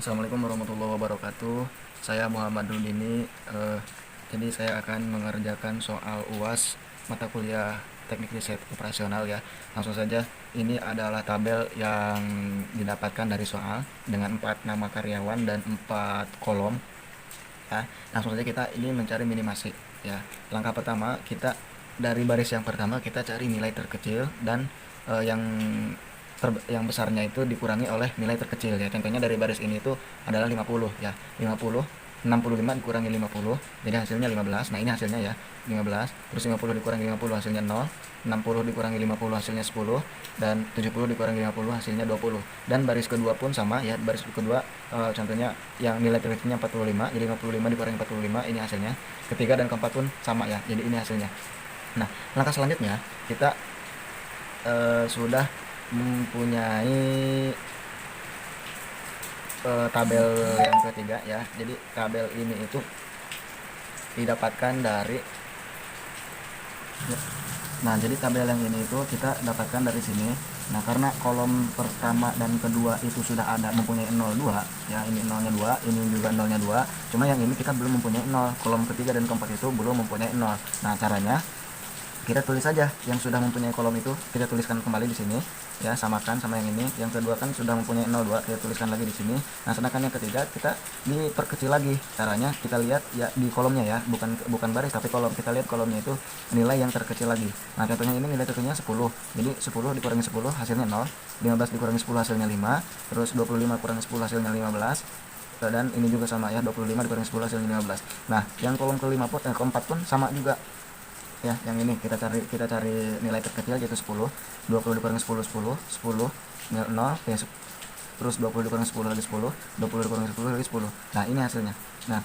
Assalamualaikum warahmatullahi wabarakatuh. Saya Muhammad Rudini. Jadi saya akan mengerjakan soal UAS mata kuliah Teknik Riset Operasional ya. Langsung saja, ini adalah tabel yang didapatkan dari soal dengan 4 nama karyawan dan 4 kolom. Ya, langsung saja kita ini mencari minimasi ya. Langkah pertama, kita dari baris yang pertama kita cari nilai terkecil dan yang besarnya itu dikurangi oleh nilai terkecil ya. Contohnya dari baris ini itu adalah 50 ya. 50 65 dikurangi 50 jadi hasilnya 15. Nah, ini hasilnya ya, 15. Terus 50 dikurangi 50 hasilnya 0. 60 dikurangi 50 hasilnya 10 dan 70 dikurangi 50 hasilnya 20. Dan baris kedua pun sama ya. Baris kedua contohnya yang nilai terkecilnya 45, jadi 55 dikurangi 45 ini hasilnya. Ketiga dan keempat pun sama ya. Jadi ini hasilnya. Nah, langkah selanjutnya kita sudah mempunyai tabel yang ketiga ya. Jadi tabel ini itu didapatkan dari jadi tabel yang ini itu kita dapatkan dari sini. Nah, karena kolom pertama dan kedua itu sudah ada mempunyai 02 ya, ini nolnya 2, ini juga nolnya 2. Cuma yang ini kita belum mempunyai 0. Kolom ketiga dan keempat itu belum mempunyai 0. Nah, caranya kita tulis saja yang sudah mempunyai kolom itu, kita tuliskan kembali di sini ya, samakan sama yang ini. Yang kedua kan sudah mempunyai 02, kita tuliskan lagi di sini. Nah, sedangkan yang ketiga kita diperkecil lagi. Caranya kita lihat ya di kolomnya ya, bukan baris tapi kolom. Kita lihat kolomnya itu nilai yang terkecil lagi. Nah, contohnya ini nilai terkecilnya 10. Jadi 10 dikurangi 10 hasilnya 0, 15 dikurangi 10 hasilnya 5, terus 25 kurangi 10 hasilnya 15. Dan ini juga sama ya, 25 dikurangi 10 hasilnya 15. Nah, yang kolom keempat pun sama juga ya. Yang ini kita cari nilai terkecil yaitu 10. 20 dikurangi 10 10, 10 0 ya, terus 20 dikurangi 10 lagi 10, 20 dikurangi 10 lagi 10. Nah, ini hasilnya. Nah,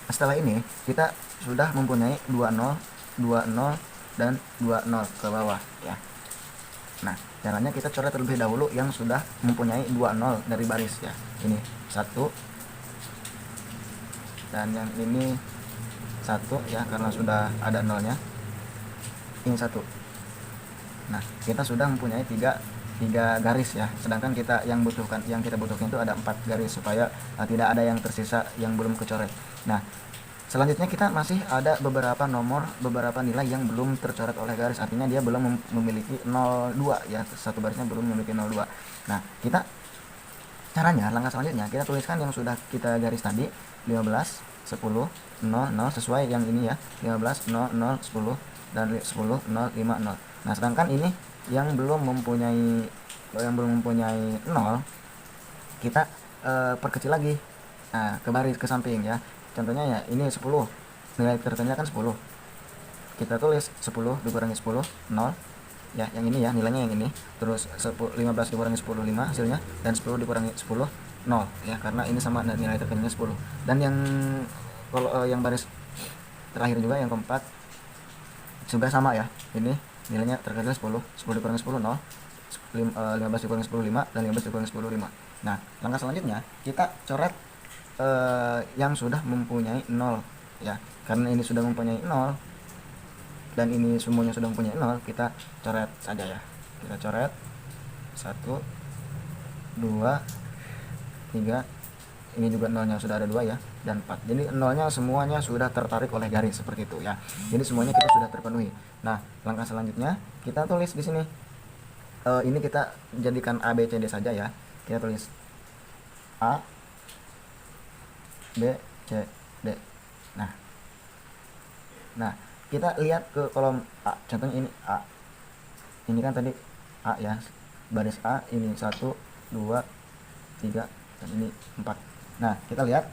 setelah ini kita sudah mempunyai 20 20 dan 20 ke bawah ya. Nah, caranya kita coret terlebih dahulu yang sudah mempunyai 20 dari baris ya. Ini 1 dan yang ini 1 ya, karena sudah ada nolnya. Ini 1. Nah, kita sudah mempunyai tiga garis ya. Sedangkan kita kita butuhkan itu ada 4 garis supaya tidak ada yang tersisa yang belum kecoret. Nah, selanjutnya kita masih ada beberapa nilai yang belum tercoret oleh garis. Artinya dia belum memiliki 02 ya. Satu barisnya belum memiliki 02. Nah, langkah selanjutnya kita tuliskan yang sudah kita garis tadi, 15 10 0 0 sesuai yang ini ya. 15 0 0 10 dan 10 0 5 0. Nah, sedangkan ini yang belum mempunyai 0, kita perkecil lagi. Nah, ke samping ya. Contohnya ya ini 10. Nilai terkecilnya kan 10. Kita tulis 10 dikurangi 10 0 ya, yang ini ya, nilainya yang ini. Terus 15 dikurangi 10 5 hasilnya, dan 10 dikurangi 10 0 ya, karena ini sama nilai terkecilnya 10. Dan kalau yang baris terakhir juga yang keempat juga sama ya, ini nilainya terkecil 10. 10 dikurangi 10 0, 15 dikurangi 10 5, dan 15 dikurangi 10 5. Nah, langkah selanjutnya kita coret yang sudah mempunyai 0 ya. Karena ini sudah mempunyai 0 dan ini semuanya sudah mempunyai 0, kita coret saja ya. Kita coret 1 2 3, ini juga nolnya sudah ada 2 ya, dan 4. Jadi nolnya semuanya sudah tertarik oleh garis seperti itu ya. Jadi semuanya kita sudah terpenuhi. Nah, langkah selanjutnya kita tulis di sini. Ini kita jadikan A B C D saja ya. Kita tulis A B C D. Nah, kita lihat ke kolom A. Contohnya ini A. Ini kan tadi A ya. Baris A ini 1 2 3 dan ini 4. Nah, kita lihat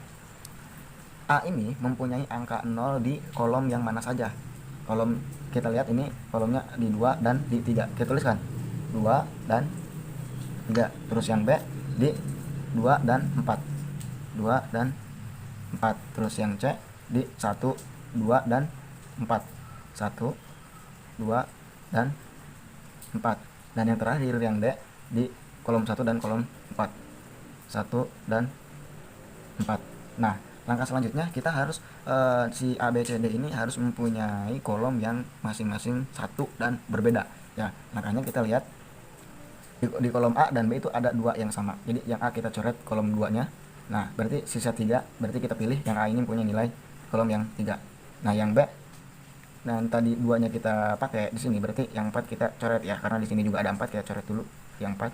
A ini mempunyai angka 0 di kolom yang mana saja. Kita lihat ini kolomnya di 2 dan di 3. Kita tuliskan 2 dan 3. Terus yang B di 2 dan 4. 2 dan 4. Terus yang C di 1 2 dan 4. 1 2 dan 4. Dan yang terakhir yang D di kolom 1 dan kolom 4. 1 dan 4. Nah, langkah selanjutnya kita harus si A B C D ini harus mempunyai kolom yang masing-masing 1 dan berbeda ya. Makanya kita lihat di kolom A dan B itu ada 2 yang sama. Jadi yang A kita coret kolom 2-nya, Nah, berarti sisa 3, berarti kita pilih yang A ini punya nilai kolom yang 3. Nah, yang B, dan tadi 2-nya kita pakai di sini, berarti yang 4 kita coret ya, karena di sini juga ada 4, kita coret dulu yang 4.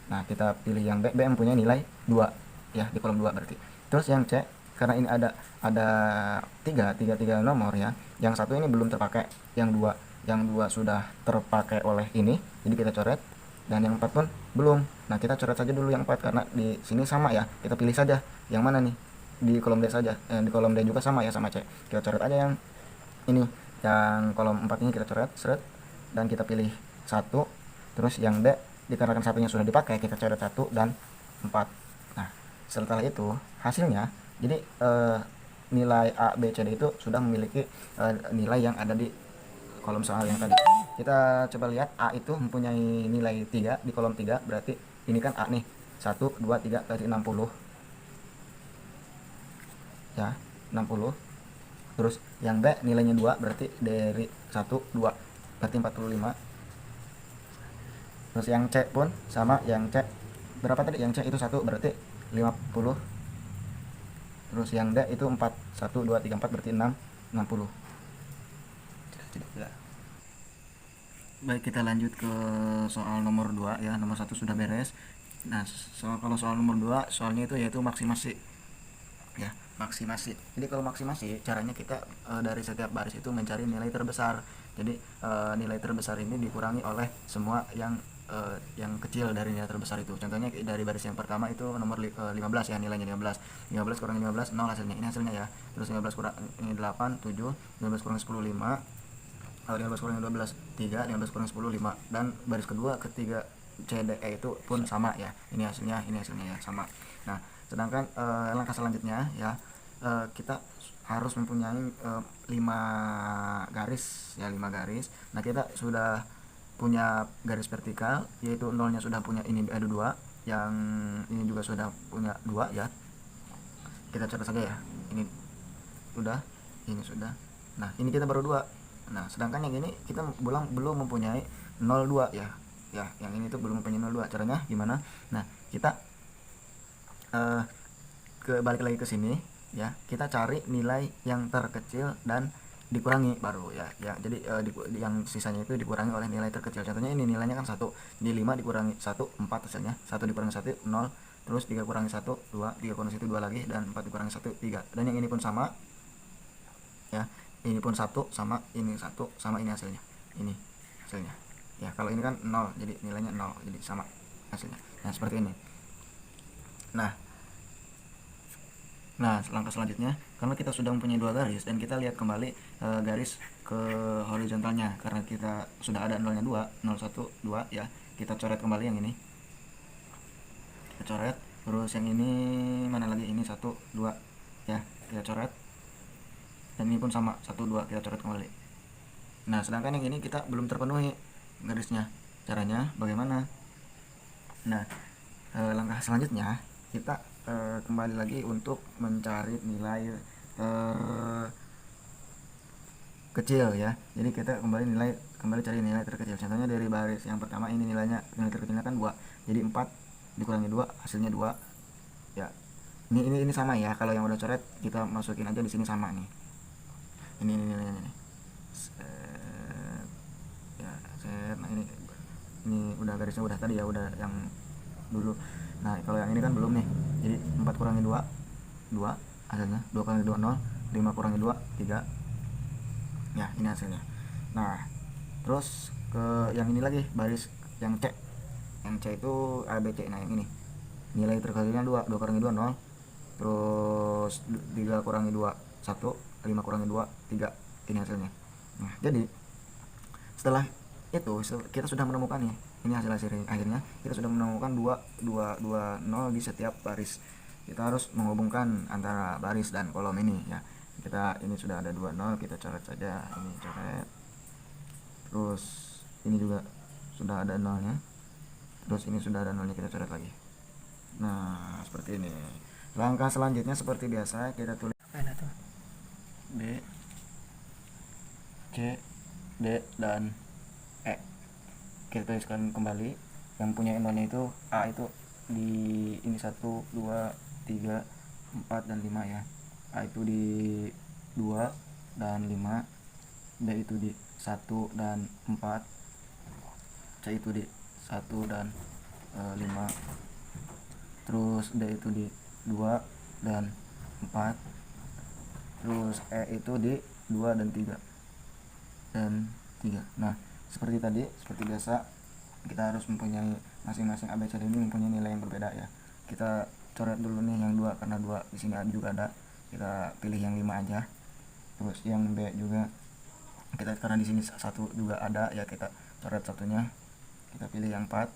Nah, kita pilih yang B, B mempunyai nilai 2 ya, di kolom 2 berarti. Terus yang C, karena ini ada 3 nomor ya. Yang satu ini belum terpakai, yang dua sudah terpakai oleh ini, jadi kita coret. Dan yang 4 pun belum. Nah, kita coret saja dulu yang 4 karena di sini sama ya. Kita pilih saja yang mana nih? Di kolom D saja. Di kolom D juga sama ya sama C. Kita coret aja yang ini. Yang kolom 4 ini kita coret, seret, dan kita pilih 1. Terus yang D, dikarenakan satunya sudah dipakai, kita coret 1 dan 4. Nah, setelah itu hasilnya, jadi nilai A, B, C, D itu sudah memiliki nilai yang ada di kolom soal yang tadi. Kita coba lihat, A itu mempunyai nilai 3 di kolom 3, berarti ini kan A nih, 1, 2, 3, berarti 60 ya, 60. Terus yang B nilainya 2, berarti dari 1, 2, berarti 45. Terus yang C pun sama, yang C berapa tadi? Yang C itu 1, berarti 50. Terus yang D itu 4, 1, 2, 3, 4, berarti 6, 60. Tidak. Baik, kita lanjut ke soal nomor 2 ya. Nomor 1 sudah beres. Nah, kalau soal nomor 2, soalnya itu yaitu maksimasi ya, maksimasi. Jadi kalau maksimasi, caranya kita dari setiap baris itu mencari nilai terbesar. Jadi nilai terbesar ini dikurangi oleh semua yang kecil dari nilai terbesar itu. Contohnya dari baris yang pertama itu nomor 15 ya, nilainya 15. 15 kurang 15, 0 hasilnya. Ini hasilnya ya. Terus 15 kurang ini 8, 7. 15 kurang 10, 5. 15 kurang 12, 3. 15 kurang 10, 5. Dan baris kedua, ketiga, C, D, E itu pun sama ya. Ini hasilnya ya, sama. Nah, sedangkan langkah selanjutnya ya, kita harus mempunyai 5 garis ya, 5 garis. Nah, kita sudah punya garis vertikal, yaitu nolnya sudah punya, ini ada 2, yang ini juga sudah punya 2 ya. Kita catat saja ya, ini sudah, ini sudah. Nah, ini kita baru 2. Nah, sedangkan yang ini kita belum mempunyai 02 ya. Ya, yang ini tuh belum mempunyai 02. Caranya gimana? Nah, kita balik lagi ke sini ya. Kita cari nilai yang terkecil dan dikurangi baru ya. Ya, jadi yang sisanya itu dikurangi oleh nilai terkecil. Contohnya ini nilainya kan 1. Di 5 dikurangi 1, 4 hasilnya. 1 dikurangi 1, 0. Terus 3 kurangi 1, 2. 3 kurangi 1, 2 lagi. Dan 4 dikurangi 1, 3. Dan yang ini pun sama ya. Ini pun 1 sama, ini 1 sama, ini hasilnya. Ini hasilnya. Ya, kalau ini kan 0, jadi nilainya 0, jadi sama hasilnya. Nah, seperti ini. Nah, langkah selanjutnya, karena kita sudah mempunyai 2 garis dan kita lihat kembali garis ke horizontalnya, karena kita sudah ada nolnya 2, 0, 1, 2 ya. Kita coret kembali yang ini. Kita coret. Terus yang ini mana lagi? Ini 1, 2 ya. Kita coret. Dan ini pun sama, 1, 2, kita coret kembali. Nah, sedangkan yang ini kita belum terpenuhi garisnya. Caranya bagaimana? Nah, langkah selanjutnya kita kembali lagi untuk mencari nilai kecil ya. Jadi kita kembali cari nilai terkecil. Contohnya dari baris yang pertama, ini nilai terkecilnya kan 2. Jadi 4 dikurangi 2 hasilnya 2 ya. Ini sama ya. Kalau yang udah coret kita masukin aja di sini sama nih. Ini nilainya nih. Ya, nah ini udah garisnya udah tadi ya, udah yang dulu. Nah, kalau yang ini kan belum nih. Jadi 4 kurangi 2, 2 hasilnya. 2 kurangi 2, 0. 5 kurangi 2, 3. Ya, ini hasilnya. Nah, terus ke yang ini lagi, baris yang C. Yang C itu A, B, C. Nah, yang ini nilai terkecilnya 2. 2 kurangi 2, 0. Terus 3 kurangi 2, 1. 5 kurangi 2, 3. Ini hasilnya. Nah, jadi setelah itu kita sudah menemukan nih, ini hasil akhirnya kita sudah menemukan 2 0 di setiap baris. Kita harus menghubungkan antara baris dan kolom ini ya. Ini sudah ada 2 0, kita coret saja, ini coret. Terus ini juga sudah ada nolnya. Terus ini sudah ada nolnya, kita coret lagi. Nah, seperti ini. Langkah selanjutnya seperti biasa, kita tulis B, C, D, dan E. Kita tuliskan kembali. Yang punya nolnya itu A itu di ini 1, 2, 3, 4, dan 5 ya. A itu di 2 dan 5, B itu di 1 dan 4, C itu di 1 dan 5, terus D itu di 2 dan 4, terus E itu di 2 dan 3 dan 3. Nah, seperti tadi, seperti biasa, kita harus mempunyai masing-masing ABCD ini mempunyai nilai yang berbeda ya. Kita coret dulu nih yang 2 karena 2 di sini juga ada. Kita pilih yang 5 aja. Terus yang B juga kita karena di sini 1 juga ada ya, kita coret satunya. Kita pilih yang 4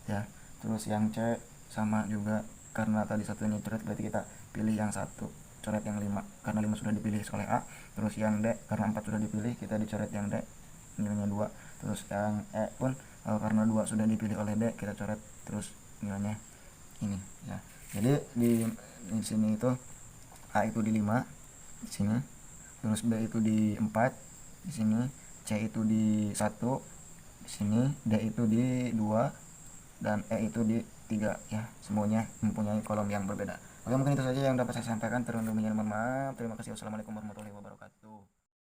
ya. Terus yang C sama juga, karena tadi satunya coret berarti kita pilih yang 1, coret yang 5 karena 5 sudah dipilih oleh A. Terus yang D karena 4 sudah dipilih, kita dicoret yang D nilainya 2. Terus yang E pun karena 2 sudah dipilih oleh D, kita coret terus nilainya ini ya. Jadi di sini itu A itu di 5 di sini, terus B itu di 4 di sini, C itu di 1 di sini, D itu di 2, dan E itu di 3 ya. Semuanya mempunyai kolom yang berbeda. Oke, mungkin itu saja yang dapat saya sampaikan. Terima kasih. Terima kasih. Wassalamualaikum warahmatullahi wabarakatuh.